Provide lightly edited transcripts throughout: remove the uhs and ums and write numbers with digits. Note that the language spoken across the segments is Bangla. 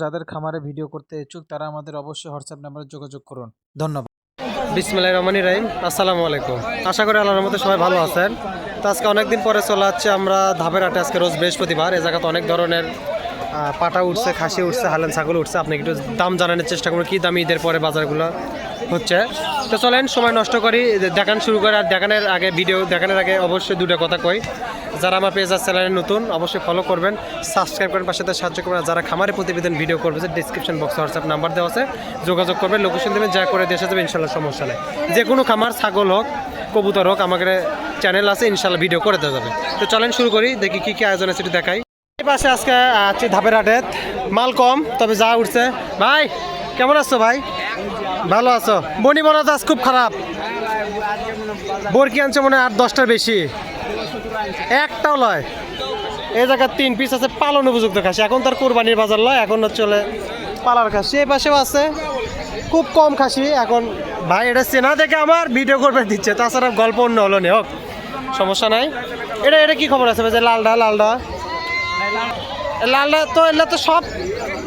যাদের খামারে ভিডিও করতে ইচ্ছুক তারা আমাদের অবশ্যই হোয়াটসঅ্যাপ নাম্বারে যোগাযোগ করুন। ধন্যবাদ। বিসমিল্লাহির রহমানির রহিম। আসসালামু আলাইকুম। আশা করি আল্লাহর রহমতে সবাই ভালো আছেন। তো আজকে অনেকদিন পরে চলে যাচ্ছে আমরা ধাপের হাটে। আজকে রোজ বৃহস্পতিবার। এই জায়গাতে অনেক ধরনের পাটা উঠছে, খাসি উঠছে, হালেন ছাগল উঠছে। আপনি একটু দাম জানানোর চেষ্টা করুন, কী দাম ঈদের পরে বাজারগুলো হচ্ছে। তো চলেন সময় নষ্ট করি, দেখান শুরু করে। আর দেখানোর আগে অবশ্যই দুটো কথা কই। যারা আমার পেজ আর চ্যানেলে নতুন অবশ্যই ফলো করবেন, সাবস্ক্রাইব করেন, পাশে সাহায্য করবেন। যারা খামারে প্রতিবেদন ভিডিও করবে ডিসক্রিপশন বক্সে হোয়াটসঅ্যাপ নাম্বার দেওয়া আছে, যোগাযোগ করবেন, লোকেশন দেবেন, যা করে দেশে যাবে ইনশাল্লাহ সমস্যা নেই। যে কোনো খামার, ছাগল হোক, কবুতর হোক, আমাদের চ্যানেল আছে, ইনশাল্লাহ ভিডিও করে দেওয়া যাবে। তো চলেন শুরু করি, দেখি কী কী আয়োজন আছে সেটা দেখাই। এই পাশে আজকে আছি ধাপের হাটে, মাল কম তবে যা উঠছে। ভাই কেমন আছো? ভাই ভালো আছো? বনি বনাত আজ খুব খারাপ। বরকি আনছে মনে হয় 8-10টার বেশি, একটাও লয়। এই জায়গায় 3 পিস আছে পালন উপযুক্ত খাসি। এখন তার কোরবানির বাজার লয়, এখন চলে পালার খাসি। এই পাশেও আছে খুব কম খাসি। এখন ভাই এটা চেনা দেখে আমার ভিডিও করবে দিচ্ছে, তাছাড়া গল্প অন্য হলো নে হোক, সমস্যা নাই। এটা কি খবর আছে? যে লালডা তো এগুলো তো সব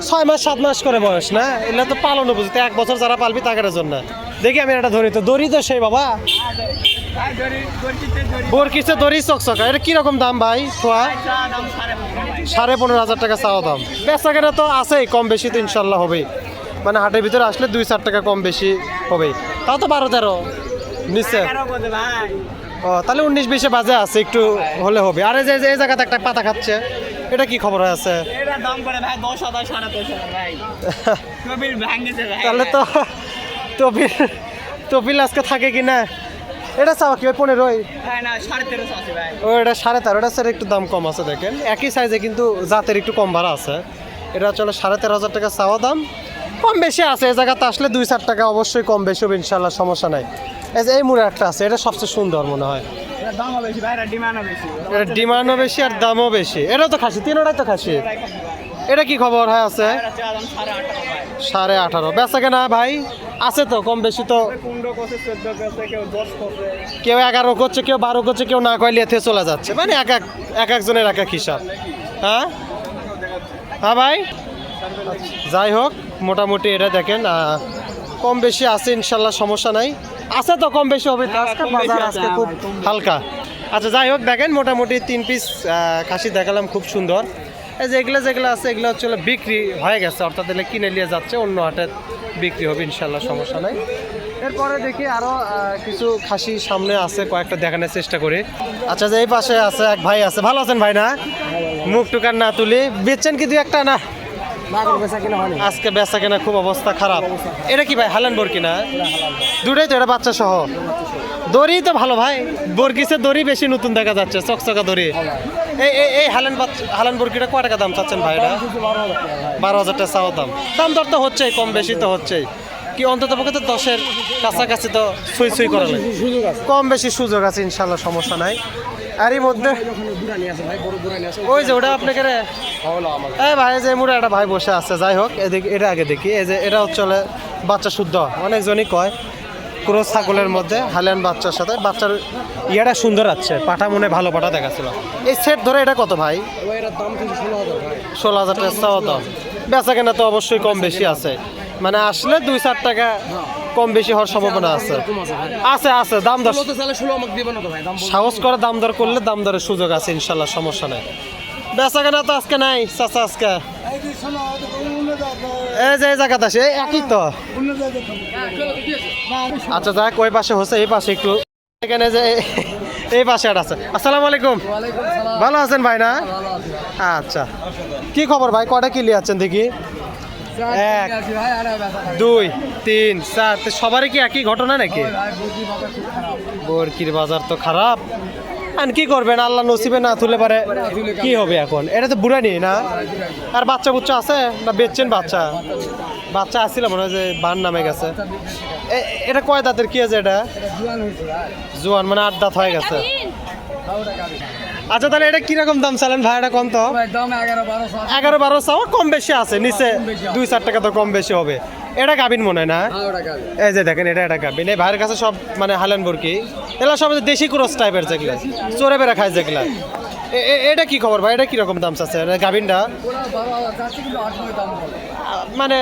6 মাস 7 মাস করে বয়স না, এগুলো তো পালন উপযুক্ত। 1 বছর যারা পালবি তাদের জন্য। দেখি আমি এটা ধরি, তো দড়ি তো সেই বাবা বরকিছে দড়ি চকচকা। এটা কিরকম দাম ভাই? থোয়া 15,500 টাকা চাওয়া দাম। বেচা কেনা তো আছেই, কম বেশি তো ইনশাল্লাহ হবেই। মানে হাটের ভিতরে আসলে 2-4 টাকা কম বেশি হবেই। তাও তো 12-13 নিশ্চয়। ও তাহলে 19-20 বাজে আছে, একটু হলে হবে। আর এই জায়গাতে একটা পাতা খাচ্ছে, এটা কি খবর আছে? তাহলে তো তবিল আজকে থাকে কিনা? এটা চাওয়া কি 15? ও এটা 13.5। এটা স্যার একটু দাম কম আছে, দেখেন একই সাইজে কিন্তু জাতের একটু কম ভাড়া আছে। এটা চলে 13,500 টাকা চাওয়া দাম। কম বেশি আছে, এই জায়গাতে আসলে 2-4 টাকা অবশ্যই কম বেশি হবে ইনশাল্লাহ, সমস্যা নাই। এই মুড়ে একটা আছে, এটা সবচেয়ে সুন্দর মনে হয়। এটা ডিমান্ডও বেশি আর দামও বেশি। এটাও তো খাসি, 3টাই তো খাসি। এটা কি খবর? হ্যাঁ আছে 18.5। বেচা কেনা ভাই আছে তো কম বেশি তো, কেউ 11 করছে, কেউ 12 করছে, কেউ না কইলে এতে চলে যাচ্ছে। মানে এক একজনের এক এক হিসাব। হ্যাঁ ভাই যাই হোক, মোটামুটি এটা দেখেন কম বেশি আছে ইনশাল্লাহ, সমস্যা নাই। আছে তো কম বেশি হবে, আজকে খুব হালকা। আচ্ছা যাই হোক, দেখেন মোটামুটি 3 পিস খাসি দেখালাম, খুব সুন্দর। এই যে যেগুলো আছে এগুলো হচ্ছে বিক্রি হয়ে গেছে, অর্থাৎ এগুলো কিনে নিয়ে যাচ্ছে, অন্য হাটে বিক্রি হবে ইনশাল্লাহ, সমস্যা নাই। এরপরে দেখি আরও কিছু খাসি সামনে আছে, কয়েকটা দেখানোর চেষ্টা করি। আচ্ছা যে এই পাশে আছে এক ভাই আছে, ভালো আছেন ভাই? না মুখ টুকার না তুলি, বেচছেন কি 2-1টা? না আজকে বেচা কেনা খুব অবস্থা খারাপ। এটা কি ভাই হালান বরকি? না দুটাই তো, এটা বাচ্চা সহ। দড়ি তো ভালো ভাই, বরকিসে দড়ি বেশি নতুন দেখা যাচ্ছে, চকচকা দড়ি। এই হালান বরকিটা কয় টাকা দাম চাচ্ছেন ভাই? এটা 12,000 টাকা চাওয়া দাম। দাম দর তো হচ্ছেই, কম বেশি তো হচ্ছেই। কি অন্তত পক্ষে তো 10-এর কাছাকাছি তো সুই করা লাগে, কম বেশি সুযোগ আছে ইনশাল্লাহ, সমস্যা নাই। আর এর মধ্যে ওই যে ওটা আপনাকে ভাই যে মুড়া একটা ভাই বসে আছে। যাই হোক এদিকে এটা আগে দেখি। এই যে এটা হচ্ছে বাচ্চা শুদ্ধ, অনেকজনই কয় ক্রস ছাগলের মধ্যে হালিয়ান বাচ্চার সাথে। বাচ্চার ইয়েটা সুন্দর আছে, পাঠা মনে ভালো পাঠা দেখাচ্ছিল। এই সেট ধরে এটা কত ভাই? 16,000 টাকা চাওয়া দাম। বেচা কেনা তো অবশ্যই কম বেশি আছে, মানে আসলে 2-4 টাকা কম বেশি হওয়ার সম্ভাবনা আছে। আছে দাম দর সাহস করে দাম দর করলে দাম দরের সুযোগ আছে ইনশাল্লাহ, সমস্যা নেই। বেচা কেনা তো আজকে নাই চাচা, আজকে এই যে জায়গাতে আসে একই তো। আচ্ছা যাক, ওই পাশে হচ্ছে, এই পাশে একটু এখানে যে এই পাশে আর আছে। আসসালামু আলাইকুম, ভালো আছেন ভাই? না আচ্ছা কি খবর ভাই? কটা কিলি আছেন দেখি? 1 2 3 4। সবারই কি একই ঘটনা নাকি? বরকির বাজার তো খারাপ, আর কি করবেন, আল্লাহ নসিবে না তুলে পারে কি হবে এখন। এটা তো বুড়া নিয়ে না, আর বাচ্চা বুচ্চা আছে না? বেচছেন বাচ্চা আসছিল মনে হয় যে বান নামে গেছে। এটা কয় দাঁতের কি আছে? এটা জোয়ান, মানে 8 দাঁত হয়ে গেছে। আচ্ছা তাহলে এটা কিরকম দাম চালেন ভাই? এটা কম তো 11-12 চাও, কম বেশি আছে, নিচে 2-4 টাকা তো কম বেশি হবে। এটা গাবিন মনে হয় না? এই যে দেখেন এটা গাবিন। এই ভাইয়ের কাছে সব মানে হালান বরকি, এগুলো সব দেশি ক্রস টাইপের, যেগুলো চোরে বেড়া খায় যেগুলা। এটা কি খবর ভাই, এটা কিরকম দাম চাচ্ছে গাভিনটা? মানে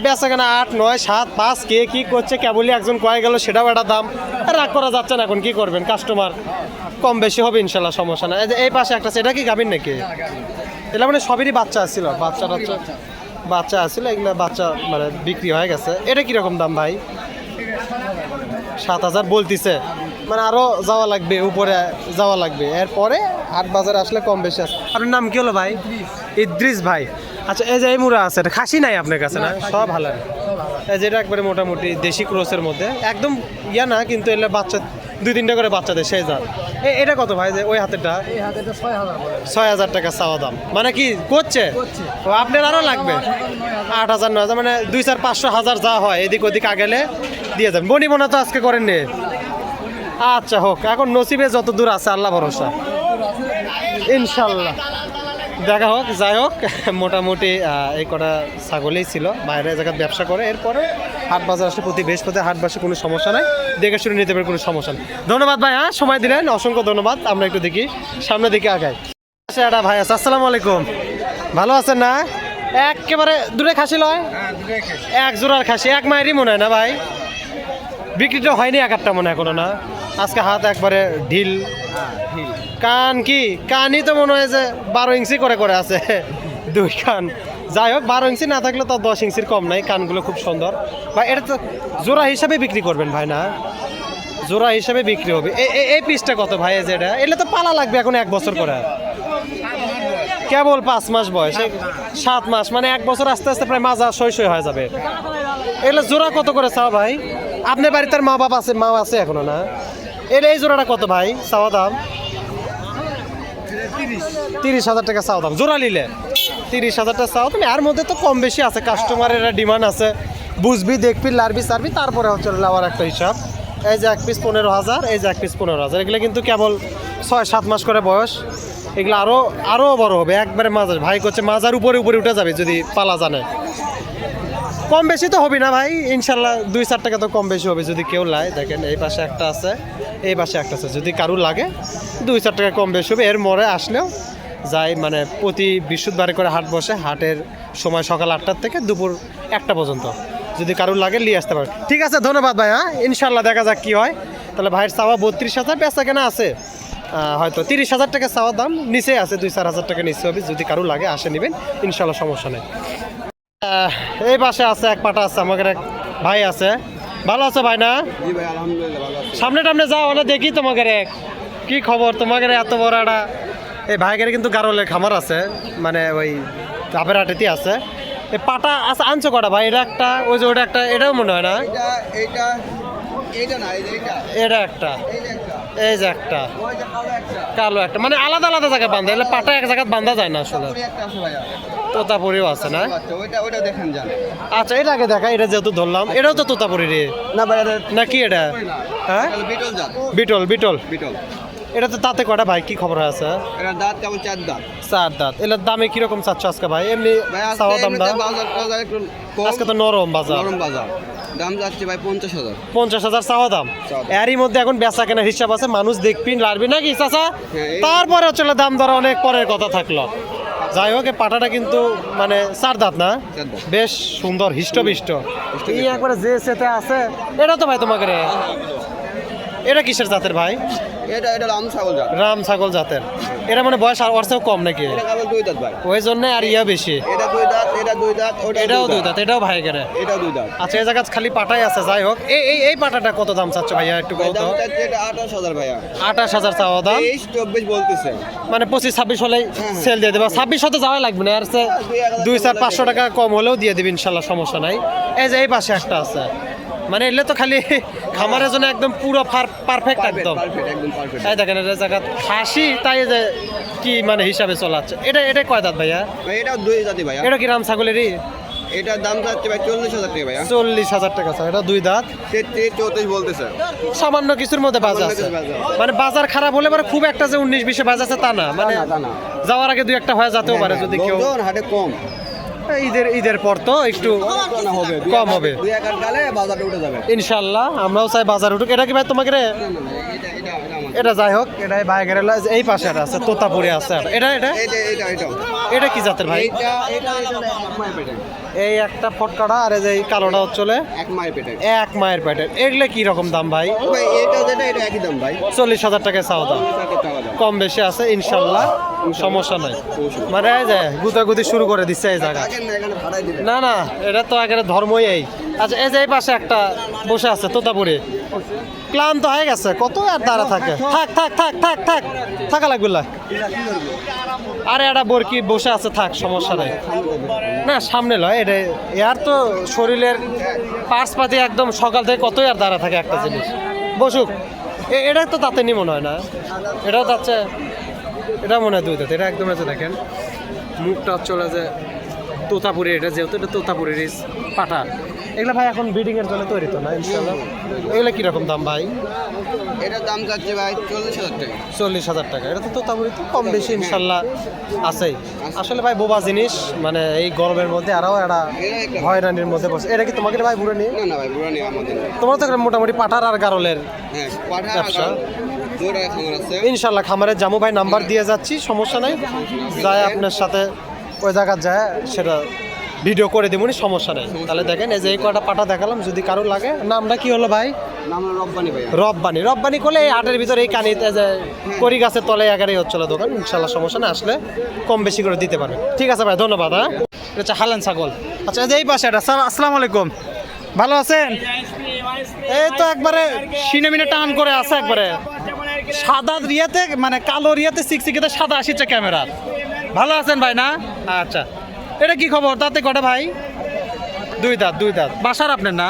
বেচা কেনা 8, 9, 7, 5 কে কি করছে কেবলই একজন কয়ে গেল, সেটাও একটা দাম। রাগ করা যাচ্ছে না, এখন কি করবেন, কাস্টমার কম বেশি হবে ইনশাল্লাহ, সমস্যা না। এই পাশে একটা আছে, এটা কি গাভিন নাকি? এটা মানে সবেরই বাচ্চা আসছিল, বাচ্চা আসছিল, এগুলো বাচ্চা মানে বিক্রি হয়ে গেছে। এটা কিরকম দাম ভাই? 7,000 বলতিছে, মানে আরো যাওয়া লাগবে, উপরে যাওয়া লাগবে, এরপরে হাট বাজার আসলে কম বেশি আছে। আপনার নাম কি হলো ভাই? ইদ্রিস ভাই। আচ্ছা, এই যে এই মুড়া আছে, এটা খাসি নাই আপনার কাছে না? সব হালাল। এই যেটা একবারে মোটামুটি দেশি ক্রোসের মধ্যে, একদম ইয়া না, কিন্তু এলে বাচ্চা 2-3টা করে বাচ্চা দেয়, সেই জাত। এটা কত ভাই, যে ওই হাতেরটা? 6,000 টাকা চাওয়া দাম। মানে কি করছে ও, আপনার আরো লাগবে? 8,000, 9,000, মানে 2, 4, 500, 1000 যা হয় এদিক ওদিক আগেলে দিয়ে যাবেন। বনি বোনা তো আজকে করেননি? আচ্ছা হোক, এখন নসিবে যত দূর আছে আল্লাহ ভরসা, ইনশাল্লাহ দেখা হোক। যাই হোক, মোটামুটি এই কটা ছাগলেই ছিল, বাইরে জায়গায় ব্যবসা করে। এরপরে হাট বাজার আসলে প্রতি বৃহস্পতি হাট বাসে কোনো সমস্যা নাই, দেখে শুনে নিতে পারে, কোনো সমস্যা নেই। ধন্যবাদ ভাই, হ্যাঁ সময় দিলেন, অসংখ্য ধন্যবাদ। আমরা একটু দেখি সামনের দিকে আগাই। আচ্ছা, একটা ভাই আছে, আসসালামু আলাইকুম, ভালো আছেন না? একেবারে দূরে খাসি লয়, এক জোড়ার খাসি, এক মায়েরই মনে হয় না ভাই? বিক্রিটা হয়নি এক একটা মনে হয় এখনো না? আজকে হাত একবারে ঢিল। কান কি কানই তো মনে হয় যে 12 ইঞ্চি করে করে আছে, 2 কান। যাই হোক, 12 ইঞ্চি না থাকলে তো 10 ইঞ্চির কম নাই, কানগুলো খুব সুন্দর ভাই। এটা তো জোড়া হিসাবে বিক্রি করবেন ভাই না? জোড়া হিসাবে বিক্রি হবে। এই পিসটা কত ভাই? যে এটা তো পালা লাগবে এখন 1 বছর করে, কেবল 5 মাস বয়স, 7 মাস, মানে 1 বছর আস্তে আস্তে প্রায় মাজা সই হয়ে যাবে। এগুলো জোড়া কত করে চাও ভাই? আপনার বাড়িতে তার মা আছে এখনো না? এই জোড়াটা কত ভাই চাওয়া দাম? 30,000 টাকা চাওয়া দাম জোড়া নিলে। 30,000 টাকা চাও তুমি, আর মধ্যে তো কম বেশি আছে, কাস্টমারের ডিমান্ড আছে, বুঝবি দেখবি লারবি সারবি, তারপরে হচ্ছে নেওয়ার একটা হিসাব। এই যে 1 পিস 15,000, এই যে 1 পিস 15,000, এগুলো কিন্তু কেবল 6-7 মাস করে বয়স। এগুলো আরো বড় হবে, একবারে মাজার ভাই করছে, মাজার উপরে উঠে যাবে যদি পালা জানে। কম বেশি তো হবে না ভাই, ইনশাল্লাহ 2-4 টাকা তো কম বেশি হবে যদি কেউ লাই। দেখেন এই পাশে একটা আছে, এই পাশে একটা আছে, যদি কারুর লাগে 2-4 টাকা কম বেশি হবে। এর মরে আসলেও যাই, মানে প্রতি বৃহস্পতিবারে করে হাট বসে, হাটের সময় সকাল 8টার থেকে দুপুর 1টা পর্যন্ত, যদি কারুর লাগে নিয়ে আসতে পারে। ঠিক আছে, ধন্যবাদ ভাই, হ্যাঁ ইনশাল্লাহ দেখা যাক কি হয়। তাহলে ভাইয়ের চাওয়া 32,000, বেচা কেনা আছে হয়তো 30,000 টাকা চাওয়া দাম, নিচে আছে 2-4 হাজার টাকা নিচে হবে, যদি কারুর লাগে আসে নেবেন, ইনশাল্লাহ সমস্যা নেই। এই পাশে আছে এক পাটা আছে, আমাদের এক ভাই আছে, ভালো আছে ভাই না? সামনে টামনে যাও না, দেখি তোমাদের কি খবর, তোমাদের এত বড় একটা এই ভাইগের কিন্তু গারলের খামার আছে, মানে ওই চাপের হাটেতে আছে। এই পাটা আছে, আনছো কটা ভাই? এটা একটা, ওই যে ওটা একটা, এটাও মনে হয় না? এটা একটা, এই যে একটা কালো একটা, মানে আলাদা আলাদা জায়গায় বান্ধা, এলে পাটা এক জায়গায় বান্ধা যায় না আসলে। তোতাপুরিও আছে না? আচ্ছা, এটা আগে দেখা, এটা যেহেতু ধরলাম, এটাও তো তোতাপুরি রে না কি? এটা হ্যাঁ বিটল। এটা তো তাতে কটা ভাই, কি খবর আছে? চার দাঁত। এটার দামে কিরকম চাচ্ছ আজকে ভাই? এমনি চাওয়া দাম আজকে তো নরম বাজার, দাম যাচ্ছে ভাই 50,000। 50,000 চাওয়া দাম। এরই মধ্যে এখন বেচা কেনার হিসাব আছে, মানুষ দেখবি লাড়বি নাকি চাচা, তারপরে চলে দাম ধরা অনেক পরের কথা থাকলো। যাই হোক, এই পাটাটা কিন্তু মানে 4 দাঁত না, বেশ সুন্দর হিষ্টপিষ্ট। এই একবারে যে সেতে আছে, এটা তো ভাই তোমাকে এটা কিসের জাতের ভাই? এটা রাম ছাগল জাতের। এটা মানে বয়স আর ওর চেয়েও কম নাকি? এটা কেবল 2 দাঁত ভাই, ওই জন্য আর ইয়া বেশি। এটা 2 দাঁত, এটা 2 দাঁত, এটাও 2 দাঁত, এটাও ভাই গেরে, এটাও 2 দাঁত। আচ্ছা, এই জায়গা খালি পাটাই আছে। যাই হোক, এই পাটাটা কত দাম চাচ্ছ ভাইয়া একটু বলতো? দাম চাচ্ছে এটা 28,000 ভাইয়া। 28,000 চাওয়া দাম, 23-24 বলতেছে, মানে 25-26 হলে সেল দিয়ে দেবা। 26 হতে যাওয়া লাগবে না, আর 2-4-500 টাকা কম হলেও দিয়ে দিবি ইনশাল্লাহ, সমস্যা নাই। এই যে এই পাশে একটা আছে, মানে এলে তো খালি খামারের জন্য একদম পুরো পারফেক্ট একদম। এই দেখেন, এটা জায়গা খাসি, তাই যে কি মানে হিসাবে চলাচ্ছে। এটা কয় দাঁত ভাইয়া? এটাও 2 দাঁতই ভাইয়া। এটা কি রাম ছাগলেরই? এটার দাম যাচ্ছে ভাই 40,000 টাকা ভাইয়া। 40,000 টাকা, এটা 2 দাঁত, 33-34 বলতেছে। সামান্য কিছুর মধ্যে বাজার আছে, মানে বাজার খারাপ হলে পরে খুব একটা যে 19-20 বাজাচ্ছে তা না, মানে যাওয়ার আগে 2-1টা হয়ে যেতেও পারে যদি কেউ। হাটে কম, ঈদের পর তো একটু কম হবে, 2-1 গালে বাজারে উঠে যাবে ইনশাল্লাহ। আমরাও চাই বাজার উঠুক। এটা কি ভাই তোমাকে এটা যাই হোক, এটা বাইকের এই পাশে একটা আছে, তোতাপুরি আছে আর এটা এটা এটা এটা কি জাতের ভাই? এটা এক মায়ের পেটে, এই একটা ফটকাটা আর এই যে এই কালোটা হচ্ছে এক মায়ের পেটে। এক মায়ের পেটের। এগুলো কি রকম দাম ভাই? ভাই এটা যেটা এটা একই দাম ভাই, 40,000 টাকা চাওয়া দাম, কম বেশি আছে ইনশাল্লাহ, সমস্যা নাই। মানে এই যে গুতাগুতি শুরু করে দিচ্ছে এই জায়গা। না না, এটা তো একেবারে ধর্মই এই। আচ্ছা, এই যে এই পাশে একটা বসে আছে তোতাপুরি, ক্লান্ত হয়ে গেছে, কত আর দাঁড়া থাকে। থাক থাক থাক থাক থাক থাকা লাগবে না। আরে একটা বরকি বসে আছে, থাক, সমস্যা নাই। না সামনে লয়, এটা এর তো শরীরের পার্স পাতি একদম সকাল থেকে কতই আর দাঁড়া থাকে একটা জিনিস। বসুক, এটা তো তাতে নি মনে হয় না, এটাও যাচ্ছে, এটা মনে হয় দুই দাঁত। এটা একদম আছে, দেখেন মুখটা চলে যে তোতাপুরি, এটা যেহেতু এটা তোতাপুরির পাঠা। এগুলো ভাই এখন ব্রিডিং এর জন্য তৈরি তো না ইনশাল্লাহ। এগুলো কিরকম দাম ভাই? এটার দাম যাচ্ছে ভাই 40,000 টাকা। 40,000 টাকা। এটা তো তোতাপুরি তো কম বেশি ইনশাল্লাহ আছেই। আসলে ভাই বোবা জিনিস, মানে এই গরমের মধ্যে আরও একটা হয়রানির মধ্যে বসে। এটা কি তোমাকে ভাই বুড়ে নিয়ে? না না ভাই বুড়া নেই আমাদের। তোমার তো একটা মোটামুটি পাঠার আর গারলের হ্যাঁ পাঠা ব্যবসা। দুটো খামার আছে ইনশাল্লাহ খামারের জামু ভাই নাম্বার দিয়ে যাচ্ছি, সমস্যা নাই। যায় আপনার সাথে ওই জায়গা যায় সেটা ভিডিও করে দেবনি, সমস্যা নেই। তাহলে দেখেন এই যে এই কটা পাটা দেখালাম, যদি কারো লাগে। নামটা কি হলো ভাই? নাম হলো রব্বানি ভাই। রব্বানি। রব্বানি করলে এই হাটের ভিতরে এই কানিতে যে করি গাছের তলে এগারই হচ্ছিল দোকান, ইনশাল্লাহ সমস্যা নেই, আসলে কম বেশি করে দিতে পারবে। ঠিক আছে ভাই, ধন্যবাদ। হ্যাঁ, এটা হচ্ছে হালান ছাগল। আচ্ছা, এই যে এই পাশে এটা। স্যার আসসালামু আলাইকুম, ভালো আছেন? এই তো একবারে সিনে মিনে টান করে আছে, একবারে সাদা রিয়াতে, মানে কালো রিয়াতে সিকসিকেতে সাদা আসিছে ক্যামেরা। ভালো আছেন ভাই না? আচ্ছা, এটা কি খবর? তাতে কটা ভাই? দুই দাঁত। দুই দাঁত। বাসার আপনার না?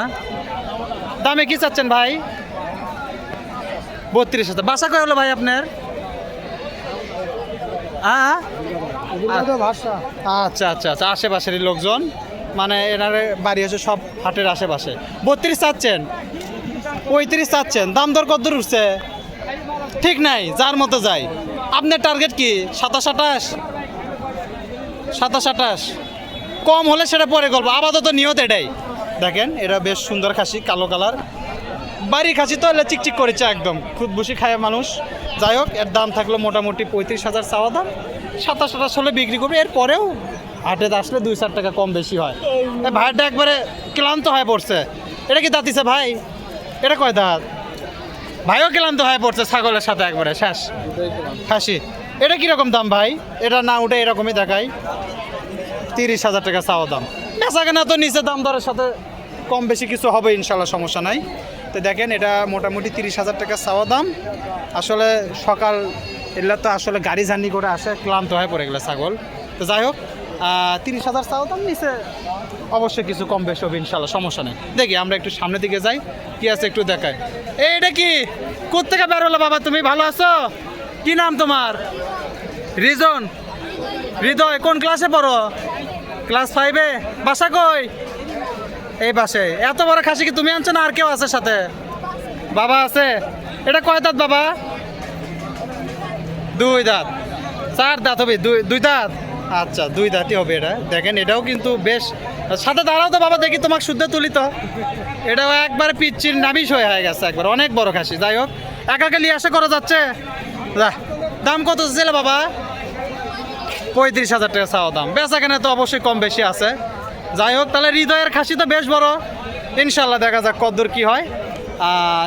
দামে কি চাচ্ছেন ভাই? 32,000। বাসা কয় হলো ভাই আপনার? আচ্ছা আচ্ছা আচ্ছা, আশেপাশেরই লোকজন, মানে এনার বাড়ি হচ্ছে সব হাটের আশেপাশে। 32 চাচ্ছেন, 35 চাচ্ছেন, দাম দর কত দূর উঠছে? ঠিক নাই, যার মতো যাই। আপনার টার্গেট কি? 27-28? 27-28 কম হলে সেটা পরে গল্প, আপাতত নিয়ত এটাই। দেখেন এটা বেশ সুন্দর খাসি, কালো কালার, বাড়ি খাসি তো এলে চিকচিক করেছে একদম, খুদ বসি খায় মানুষ। যাই হোক, এর দাম থাকলো মোটামুটি 35,000 চাওয়া দাম, 27-28 হলে বিক্রি করবে। এরপরেও হাটে আসলে 2-4 টাকা কম বেশি হয়। এই ভাইটা একবারে ক্লান্ত হয়ে পড়ছে। এটা কি দাঁতিছে ভাই? এটা কয় দাঁত? ভাইও ক্লান্ত হয়ে পড়ছে ছাগলের সাথে, একবারে শেষ খাসি। এটা কীরকম দাম ভাই? এটা না উঠে এরকমই দেখায়, 30,000 টাকা চাওয়া দাম। বেচা কেনা তো নিচে দাম দরের সাথে কম বেশি কিছু হবে ইনশাল্লাহ, সমস্যা নাই। তো দেখেন এটা মোটামুটি 30,000 টাকা চাওয়া দাম। আসলে সকাল এগুলো তো আসলে গাড়ি জার্নি করে আসে, ক্লান্ত হয়ে পড়ে গেলে ছাগল। তো যাই হোক, 30,000 চাওয়া দাম, নিচে অবশ্যই কিছু কম বেশি হবে ইনশাল্লাহ, সমস্যা নেই। দেখি আমরা একটু সামনের দিকে যাই, কি আছে একটু দেখায়। এইটা কি কোত্থেকে বের হলো বাবা? তুমি ভালো আছো? কি নাম তোমার? রিজন? হৃদয়। কোন ক্লাসে পড়ো? ক্লাস 5-এ। বাসা কই? এই বাসে। এত বড় খাসি কি তুমি আনছো না আর কেউ আছে সাথে? বাবা আছে। এটা কয় দাঁত বাবা? 2 দাঁত। 4 দাঁত হবে? 2 দাঁত। আচ্ছা, 2 দাঁতই হবে এটা। দেখেন এটাও কিন্তু বেশ, সাথে দাঁড়াও তো বাবা, দেখি তোমাকে শুদ্ধ তুলি তো। এটাও একবার পিচ্ছির নাবিশ হয়ে গেছে, একবার অনেক বড় খাসি। যাই হোক, একাকে নিয়ে আসা করা যাচ্ছে। দাম কত ছিল বাবা? 35,000 টাকা চাওয়া দাম। বেচা কেনা তো অবশ্যই কম বেশি আছে। যাই হোক, তাহলে হৃদয়ের খাসি তো বেশ বড়, ইনশাল্লাহ দেখা যাক কদ্দূর কি হয়।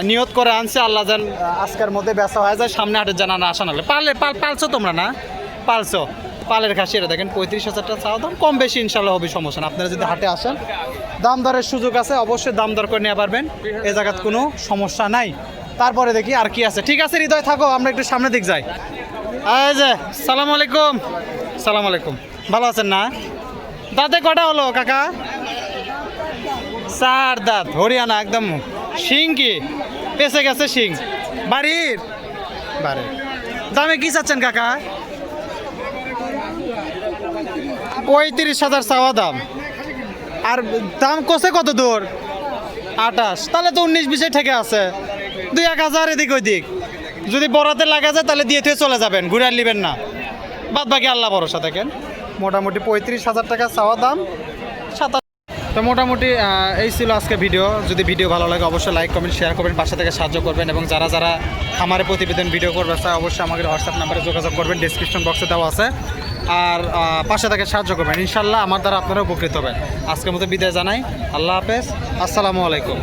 নিয়ত করে আনছে, আল্লাহ যেন আজকের মধ্যে বেচা হয়ে যায়, সামনে হাটের জানা না আসা নাহলে। পালছো তোমরা না? পালছো। পালের খাসি এটা দেখেন 35,000 টাকা চাওয়া দাম, কম বেশি ইনশাল্লাহ হবে, সমস্যা না। আপনারা যদি হাটে আসেন, দাম দরের সুযোগ আছে, অবশ্যই দাম দর করে নিতে পারবেন, এ জায়গাত কোনো সমস্যা নাই। তারপরে দেখি আর কি আছে। ঠিক আছে হৃদয়, থাকো, আমরা একটু সামনের দিক যাই। এই যে, সালাম আলাইকুম। সালাম আলাইকুম, ভালো আছেন না? দাঁতে কটা হলো কাকা? 4 দাঁত। হরিয়ানা একদম। শিং কি পেছে গেছে? শিং বাড়ির? বাড়ির। দামে কি চাচ্ছেন কাকা? 35,000 চাওয়া দাম। আর দাম কষে কত দূর? 28। তাহলে তো 19-20 ঠেকে আছে, 2-1,000 এদিক ওইদিক। যদি বরাতে লাগা যায় তাহলে দিয়ে চলে যাবেন, ঘুরে আর নেবেন না, বাদ বাকি আল্লাহ ভরসা। দেখেন মোটামুটি 35,000 টাকা চাওয়া দাম, তো মোটামুটি এই ছিল আজকে ভিডিও। যদি ভিডিও ভালো লাগে অবশ্যই লাইক কমেন্ট শেয়ার করবেন, পাশে থেকে সাহায্য করবেন, এবং যারা যারা খামারে প্রতিবেদন ভিডিও করবে চায় অবশ্যই আমাদের হোয়াটসঅ্যাপ নাম্বারে যোগাযোগ করবেন, ডিসক্রিপশন বক্সে দেওয়া আছে। আর পাশে থেকে সাহায্য করবেন, ইনশাল্লাহ আমার দ্বারা আপনারা উপকৃত হবেন। আজকের মতো বিদায় জানাই, আল্লাহ হাফেজ, আসসালামু আলাইকুম।